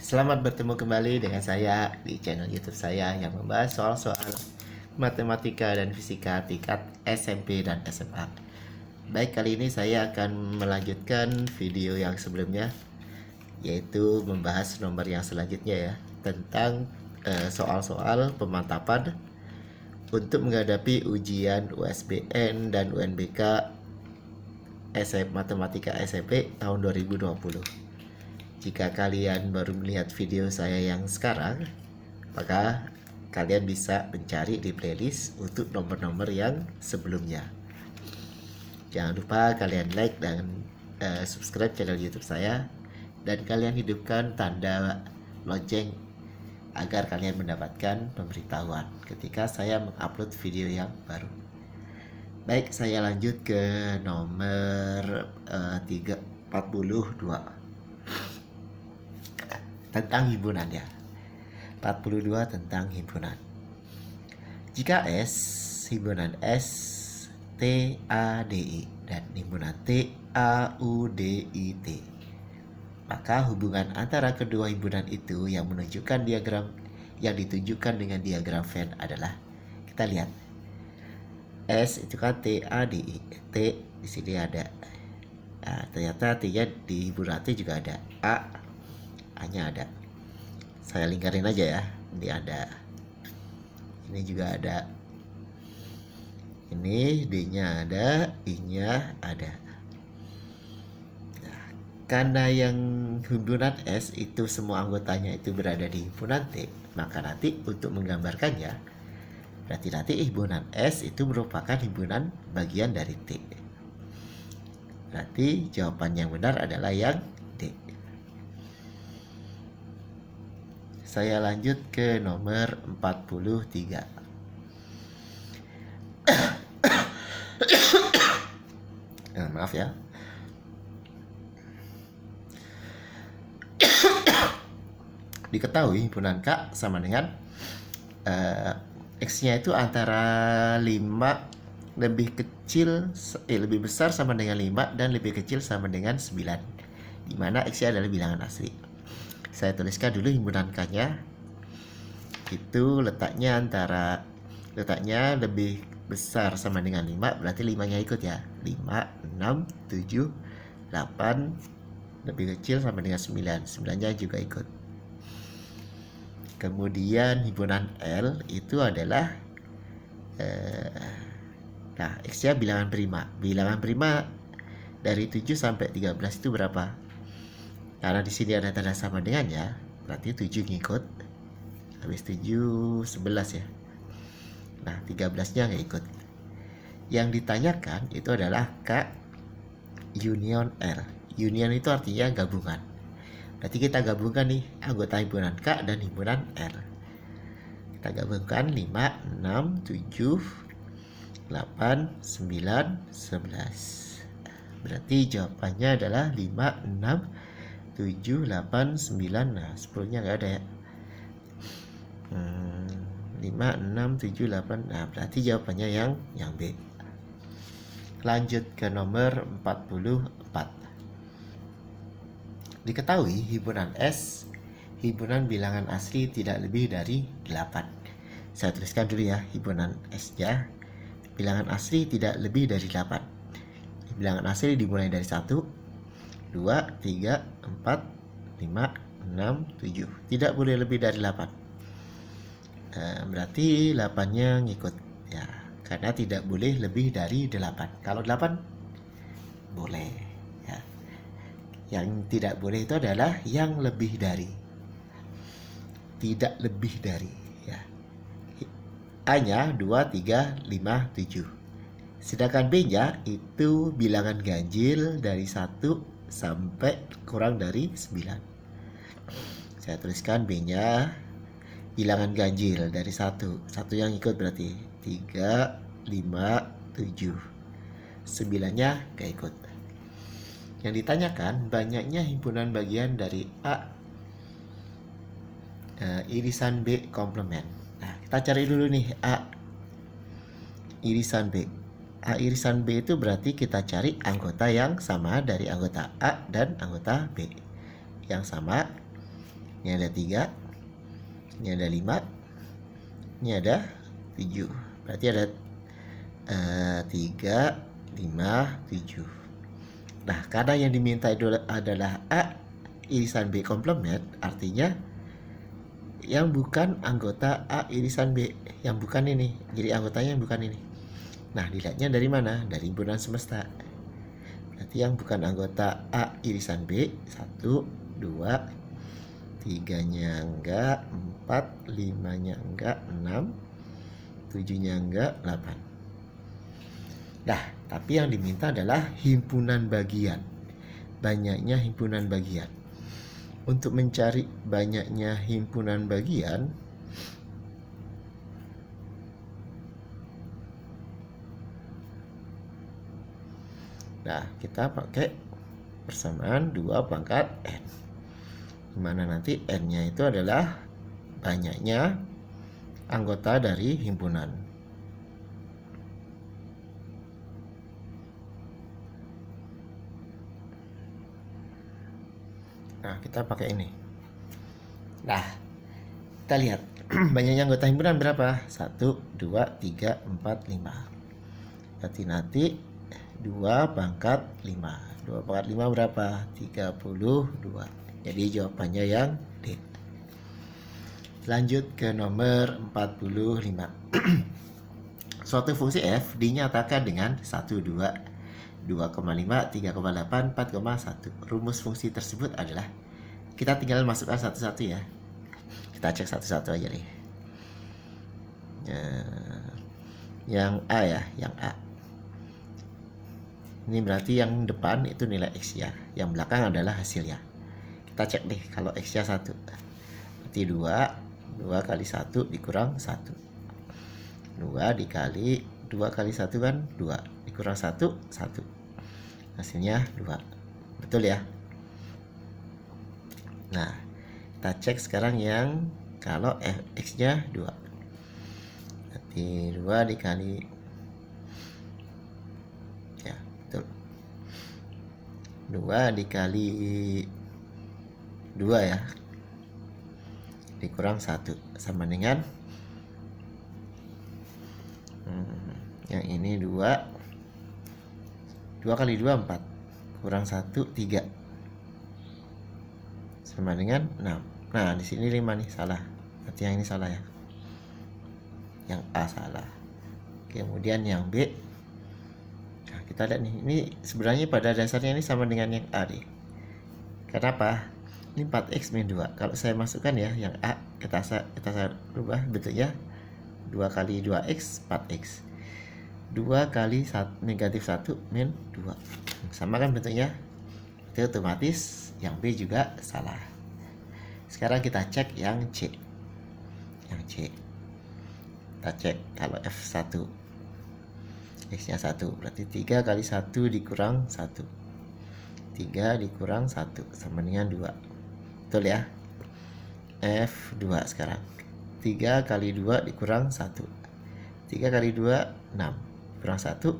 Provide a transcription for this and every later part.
Selamat bertemu kembali dengan saya di channel YouTube saya yang membahas soal-soal matematika dan fisika tingkat SMP dan SMA. Baik, kali ini saya akan melanjutkan video yang sebelumnya, yaitu membahas nomor yang selanjutnya ya, tentang soal-soal pemantapan untuk menghadapi ujian USBN dan UNBK Matematika SMP tahun 2020. Jika kalian baru melihat video saya yang sekarang, maka kalian bisa mencari di playlist untuk nomor-nomor yang sebelumnya. Jangan lupa kalian like dan subscribe channel YouTube saya, dan kalian hidupkan tanda lonceng agar kalian mendapatkan pemberitahuan ketika saya mengupload video yang baru. Baik, saya lanjut ke nomor 42 tentang himpunan ya. 42 tentang himpunan. Jika S, himpunan S T A D I dan himpunan T A U D I T, maka hubungan antara kedua himpunan itu yang menunjukkan diagram yang ditunjukkan dengan diagram Venn adalah, kita lihat, S itu kan T A D I, T di sini ada. Nah, ternyata T-nya di himpunan T juga ada, A-nya ada. Saya lingkarin aja ya. Ini ada, ini juga ada, ini D-nya ada, I-nya ada. Nah, karena yang himpunan S itu semua anggotanya itu berada di himpunan T, maka nanti untuk menggambarkannya, berarti nanti himpunan S itu merupakan himpunan bagian dari T. Berarti jawaban yang benar adalah yang D. Saya lanjut ke nomor 43. Maaf ya. Diketahui himpunan K sama dengan X-nya itu antara 5 lebih besar sama dengan 5 dan lebih kecil sama dengan 9, di mana X-nya adalah bilangan asli. Saya tuliskan dulu himpunan K-nya. Itu letaknya lebih besar sama dengan 5, berarti 5-nya ikut ya. 5, 6, 7, 8, lebih kecil sama dengan 9, 9-nya juga ikut. Kemudian himpunan L itu adalah X-nya bilangan prima. Bilangan prima dari 7 sampai 13 itu berapa? Karena di sini ada tanda sama dengannya, berarti 7 ngikut. Habis 7, 11 ya. Nah, 13-nya nggak ikut. Yang ditanyakan itu adalah K union L. Union itu artinya gabungan. Berarti kita gabungkan nih anggota himpunan K dan himpunan L. Kita gabungkan 5, 6, 7, 8, 9, 11. Berarti jawabannya adalah 5, 6, 7, 8, 9. Nah, 10-nya nggak ada ya. 5, 6, 7, 8. Nah, berarti jawabannya yang B. Lanjut ke nomor 44. Diketahui himpunan S, himpunan bilangan asli tidak lebih dari 8. Saya tuliskan dulu ya, himpunan S-nya bilangan asli tidak lebih dari 8. Bilangan asli dimulai dari 1, 2, 3, 4, 5, 6, 7. Tidak boleh lebih dari 8. Berarti 8-nya ngikut ya, karena tidak boleh lebih dari 8. Kalau 8 boleh ya. Yang tidak boleh itu adalah yang lebih dari. Tidak lebih dari ya. A-nya 2, 3, 5, 7. Sedangkan B-nya itu bilangan ganjil dari 1 sampai kurang dari 9. Saya tuliskan B-nya bilangan ganjil dari 1. 1 yang ikut berarti 3, 5, 7. 9-nya gak ikut. Yang ditanyakan banyaknya himpunan bagian dari A irisan B komplement. Nah, kita cari dulu nih A irisan B. A irisan B itu berarti kita cari anggota yang sama dari anggota A dan anggota B. Yang sama Ini ada 3, ini ada 5, ini ada 7. Berarti ada 3, 5, 7. Nah, karena yang diminta itu adalah A irisan B komplement, artinya yang bukan anggota A irisan B, yang bukan ini. Jadi anggotanya yang bukan ini. Nah, dilihatnya dari mana? Dari himpunan semesta. Berarti yang bukan anggota A irisan B, 1, 2, 3-nya enggak, 4, 5-nya enggak, 6, 7-nya enggak, 8. Nah, tapi yang diminta adalah himpunan bagian. Banyaknya himpunan bagian. Untuk mencari banyaknya himpunan bagian, nah kita pakai persamaan 2 pangkat N, dimana nanti N-nya itu adalah banyaknya anggota dari himpunan. Nah, kita pakai ini. Nah, kita lihat banyaknya anggota himpunan berapa? 1, 2, 3, 4, 5. Berarti nanti 2 pangkat 5. 2 pangkat 5 berapa? 32. Jadi jawabannya yang D. Lanjut ke nomor 45. Suatu fungsi f dinyatakan dengan 1, 2, 2,5, 3,8, 4,1. Rumus fungsi tersebut adalah, kita tinggal masukkan satu-satu ya. Kita cek satu-satu aja nih. Yang A ya, yang A. Ini berarti yang depan itu nilai X ya, yang belakang adalah hasilnya. Kita cek nih, kalau X-nya 1. Berarti 2 kali 1 dikurang 1. 2 dikali 2 kali 1 kan 2, dikurang 1, 1. Hasilnya 2. Betul ya? Nah, kita cek sekarang yang kalau X-nya 2. Berarti 2 dikali, ya betul, 2 dikali 2 ya, dikurang 1 sama dengan yang ini 2 kali 2 4, kurang 1 3, sama dengan 6. Nah, di sini 5 nih, salah. Berarti yang ini salah ya. Yang A salah. Kemudian yang B, nah, kita lihat nih, ini sebenarnya pada dasarnya ini sama dengan yang A nih. Kenapa? Ini 4x min 2. Kalau saya masukkan ya yang A, kita rubah bentuknya 2 kali 2x 4x. 2 kali negatif 1 min 2. Sama kan bentuknya? Itu otomatis yang B juga salah. Sekarang kita cek yang C. Yang C. Kita cek kalau F1. X-nya 1. Berarti 3 kali 1 dikurang 1. 3 dikurang 1 sama dengan 2. Betul ya? F2 sekarang. 3 kali 2 dikurang 1. 3 kali 2, 6. Kurang 1.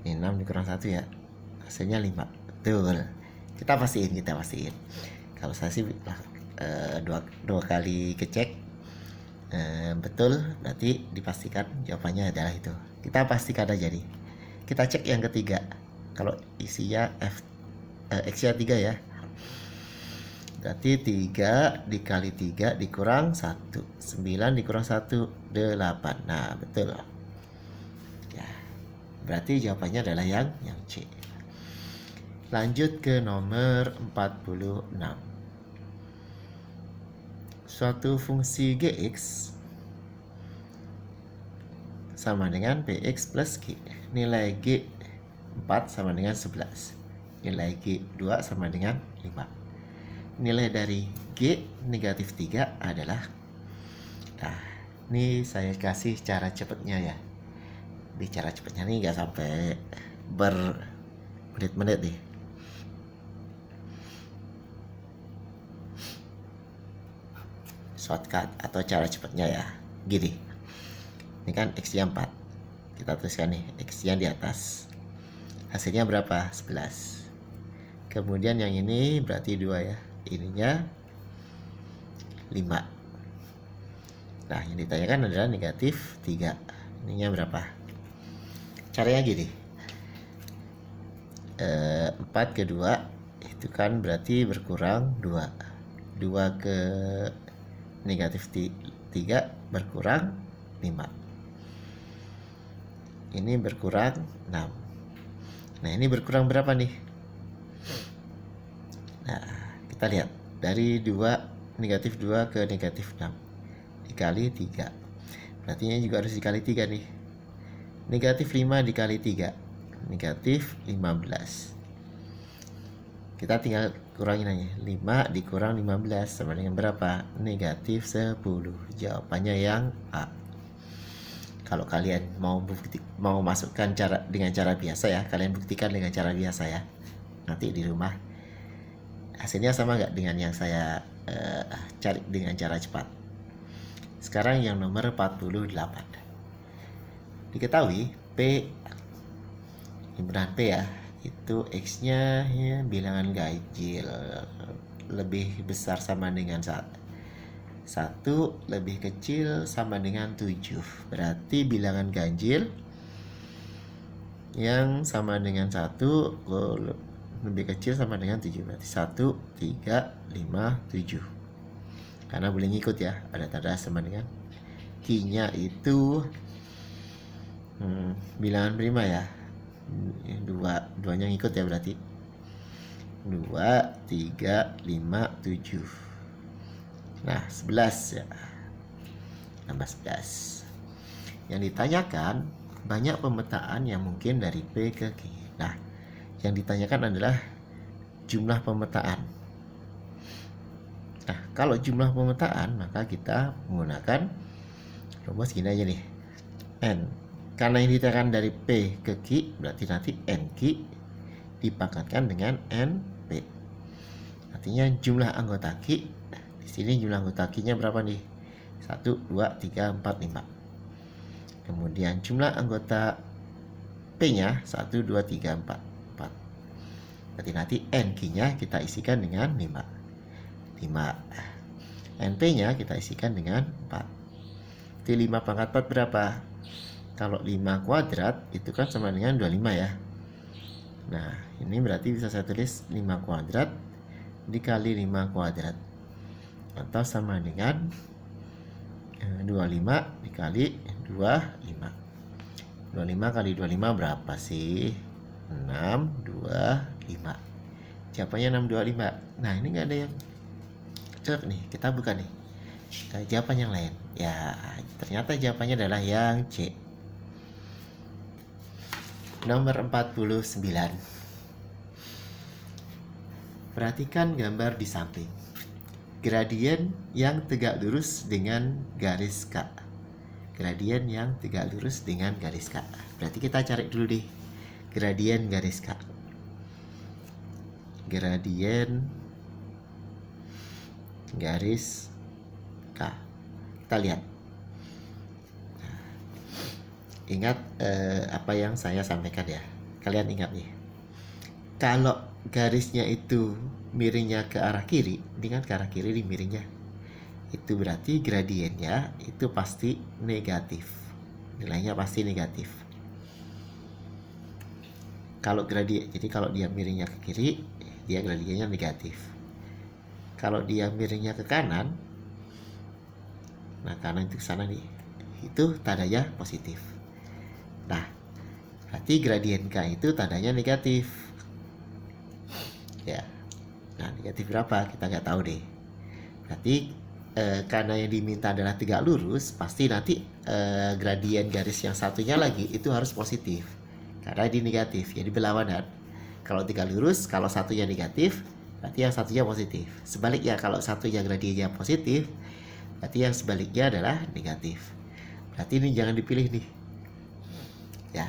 Ini 6 dikurang 1 ya. Hasilnya 5. Betul. Kita pastiin. Kalau saya sih dua kali kecek betul, berarti dipastikan jawabannya adalah itu. Kita pastikan aja nih. Kita cek yang ketiga. Kalau isinya X-nya 3 ya. Berarti 3 dikali 3 dikurang 1. 9 dikurang 1, 8. Nah, betul. Ya. Berarti jawabannya adalah yang C. Lanjut ke nomor 46. Suatu fungsi Gx sama dengan Px plus Q. Nilai G 4 sama dengan 11. Nilai G 2 sama dengan 5. Nilai dari G negatif 3 adalah, nah ini saya kasih cara cepatnya ya. Di cara cepatnya nih nggak sampai bermenit-menit nih. Shortcut atau cara cepatnya ya, gini. Ini kan X-nya 4. Kita tuliskan nih X-nya di atas. Hasilnya berapa? 11. Kemudian yang ini berarti 2 ya. Ininya 5. Nah, yang ditanyakan adalah negatif 3. Ininya berapa? Caranya gini. 4 ke 2 itu kan berarti berkurang 2. 2 ke negatif 3 berkurang 5. Ini berkurang 6. Nah, ini berkurang berapa nih? Nah, kita lihat. Dari negatif 2 ke negatif 6 dikali 3. Berarti ini juga harus dikali 3 nih. Negatif 5 dikali 3, negatif 15. Kita tinggal kurangin aja. 5 dikurang 15 sama dengan berapa? Negatif 10. Jawabannya yang A. Kalau kalian mau masukkan dengan cara biasa ya, kalian buktikan dengan cara biasa ya. Nanti di rumah hasilnya sama nggak dengan yang saya cari dengan cara cepat. Sekarang yang nomor 48. Diketahui P, himpunan P ya, itu X-nya ya, bilangan ganjil lebih besar sama dengan 1 lebih kecil sama dengan 7. Berarti bilangan ganjil yang sama dengan 1 lebih kecil sama dengan 7. Berarti 1, 3, 5, 7. Karena boleh ngikut ya, ada tanda sama dengan Q-nya itu bilangan prima ya. 2-nya ngikut ya, berarti 2, 3, 5, 7. Nah, 11 ya. Tambah 11. Yang ditanyakan banyak pemetaan yang mungkin dari P ke Q. Nah, yang ditanyakan adalah jumlah pemetaan. Nah, kalau jumlah pemetaan maka kita menggunakan rumus gini aja nih. N. Karena yang ditanyakan dari P ke Q, berarti nanti NQ dipangkatkan dengan NP. Artinya jumlah anggota Q, di sini jumlah anggota Q-nya berapa nih? 1, 2, 3, 4, 5. Kemudian jumlah anggota P-nya 1, 2, 3, 4. Berarti nanti NQ-nya kita isikan dengan 5. 5. NP-nya kita isikan dengan 4. Jadi 5 pangkat 4 berapa? Kalau 5 kuadrat itu kan sama dengan 25 ya. Nah, ini berarti bisa saya tulis 5 kuadrat dikali 5 kuadrat. Atau sama dengan 25 dikali 25. 25 kali 25 berapa sih? 625. Jawabannya 625. Nah, ini nggak ada yang cocok nih. Kita buka nih. Jawaban yang lain. Ya, ternyata jawabannya adalah yang C. Nomor 49. Perhatikan gambar di samping. Gradien yang tegak lurus dengan garis K. Gradien yang tegak lurus dengan garis K. Berarti kita cari dulu deh gradien garis K. Gradien garis K. Kita lihat. Ingat apa yang saya sampaikan ya. Kalian ingat nih. Kalau garisnya itu miringnya ke arah kiri, ini kan ke arah kiri nih miringnya. Itu berarti gradiennya itu pasti negatif. Nilainya pasti negatif. Jadi kalau dia miringnya ke kiri, dia gradiennya negatif. Kalau dia miringnya ke kanan, nah kanan itu ke sana nih, itu tandanya positif. Nah, berarti gradien K itu tandanya negatif. Ya. Nah, negatif berapa? Kita nggak tahu deh. Berarti karena yang diminta adalah tegak lurus, pasti nanti gradien garis yang satunya lagi itu harus positif. Karena ini negatif, jadi berlawanan. Kalau tegak lurus, kalau satunya negatif, berarti yang satunya positif. Sebaliknya, kalau satunya gradiennya positif, berarti yang sebaliknya adalah negatif. Berarti ini jangan dipilih nih. Ya.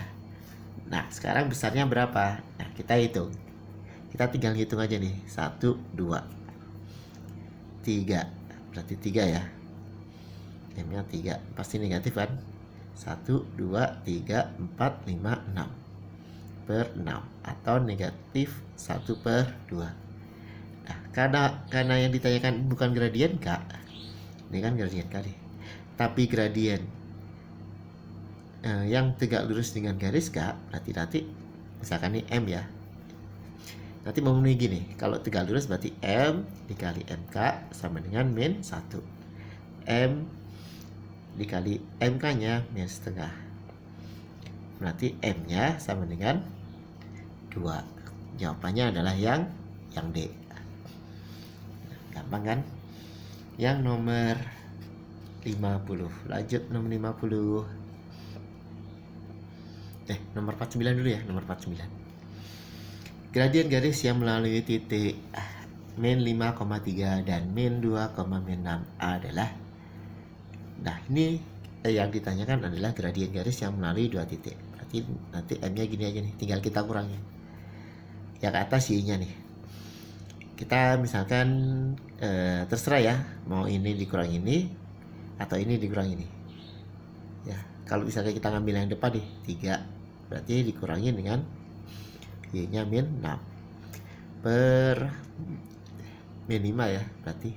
Nah, sekarang besarnya berapa? Nah, kita hitung. Kita tinggal hitung aja nih. 1, 2, 3. Berarti 3 ya. M-nya 3. Pasti negatif kan? 1, 2, 3, 4, 5, 6 per 6. Atau negatif 1 per 2. Nah, karena yang ditanyakan bukan gradien K, Ini kan gradien kali. Tapi gradien yang tegak lurus dengan garis K, berarti nanti misalkan ini M ya. Nanti memenuhi gini. Kalau tegak lurus berarti M dikali MK sama dengan min 1. M dikali MK-nya min setengah. Berarti M-nya sama dengan 2. Jawabannya adalah yang D. Gampang kan? Yang nomor 50. Lanjut nomor 50. Nomor 49 dulu ya, nomor 49. Gradien garis yang melalui titik min 5,3 dan min 2,6 adalah. Nah, ini yang ditanyakan adalah gradien garis yang melalui dua titik. Berarti nanti M-nya gini aja nih, tinggal kita kurangi. Yang atas Y-nya nih. Kita misalkan terserah ya, mau ini dikurang ini atau ini dikurang ini. Ya, kalau misalnya kita ngambil yang depan nih, 3. Berarti dikurangi dengan Y-nya min 6 per min 5 ya, berarti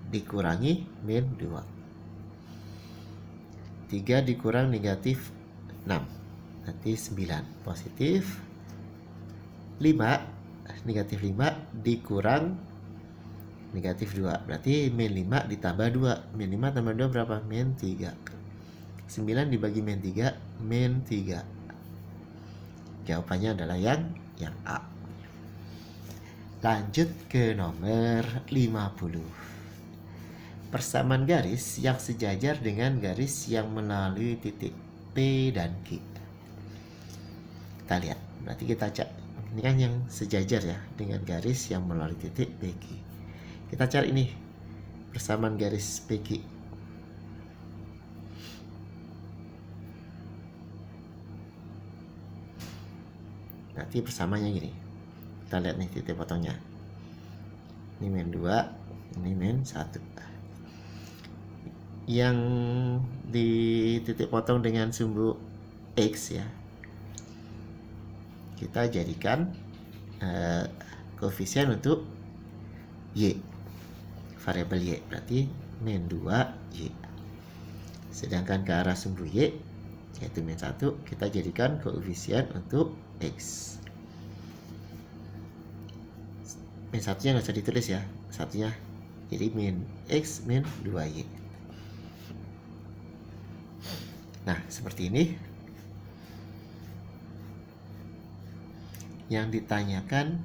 dikurangi min 2. 3 dikurang negatif 6 nanti 9. Positif 5 negatif 5 dikurang negatif 2, berarti min 5 ditambah 2. Min 5 tambah 2 berapa? Min 3. 9 dibagi min 3 min 3. Jawabannya adalah yang A. Lanjut ke nomor 50. Persamaan garis yang sejajar dengan garis yang melalui titik P dan Q. Kita lihat, berarti kita cek. Ini kan yang sejajar ya dengan garis yang melalui titik PQ. Kita cari ini persamaan garis PQ. Nanti persamaannya gini. Kita lihat nih titik potongnya. Ini min 2, ini min 1. Yang di titik potong dengan sumbu X ya, kita jadikan koefisien untuk Y, variabel Y, berarti min 2Y. Sedangkan ke arah sumbu Y yaitu min 1, kita jadikan koefisien untuk X. Min 1-nya nggak usah ditulis ya, satunya jadi min X min 2Y. Nah, seperti ini. Yang ditanyakan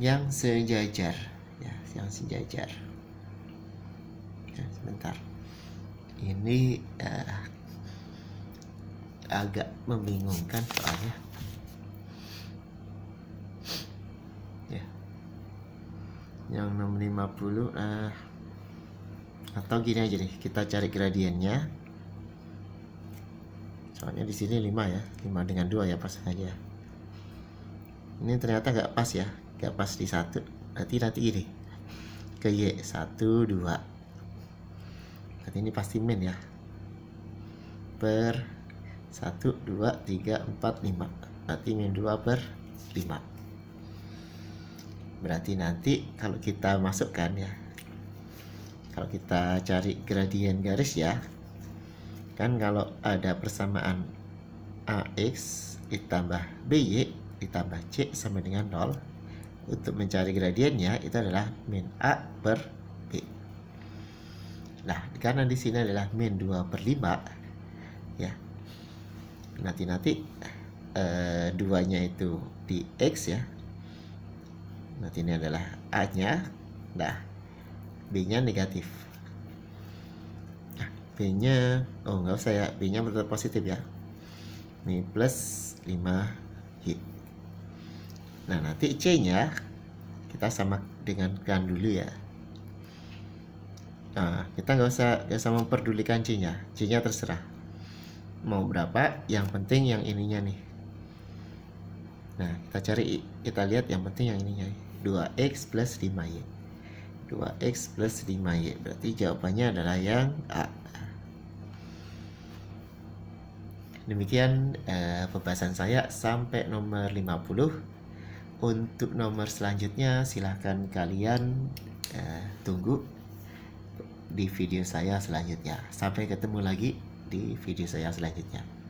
yang sejajar ya, yang sejajar ya, sebentar, ini agak membingungkan soalnya ya. Yang nomor 50 atau gini aja nih, kita cari gradiennya. Soalnya di sini 5 ya, 5 dengan 2 ya, pas aja. Ini ternyata gak pas ya, gak pas di 1. Nanti gini ke Y 1, 2. Berarti ini pasti min ya, per 1, 2, 3, 4, 5. Berarti min 2 per 5. Berarti nanti kalau kita masukkan ya, kalau kita cari gradien garis ya, kan kalau ada persamaan AX ditambah BY ditambah C sama dengan 0, untuk mencari gradiennya itu adalah min A per B. Nah, karena di sini adalah min 2 per 5 ya, nanti 2-nya itu di X ya, nanti ini adalah A-nya. Nah, B-nya negatif. B-nya, oh nggak usah ya, B-nya tetap positif ya, ini plus 5Y. Nah, nanti C-nya kita sama dengan kan dulu ya. Nah, kita nggak usah memperdulikan C-nya. C-nya terserah mau berapa, yang penting yang ininya nih. Nah, kita lihat yang penting yang ininya, 2X plus 5Y. 2X plus 5Y, berarti jawabannya adalah yang A. Demikian pembahasan saya sampai nomor 50. Untuk nomor selanjutnya silahkan kalian tunggu di video saya selanjutnya. Sampai ketemu lagi di video saya selanjutnya.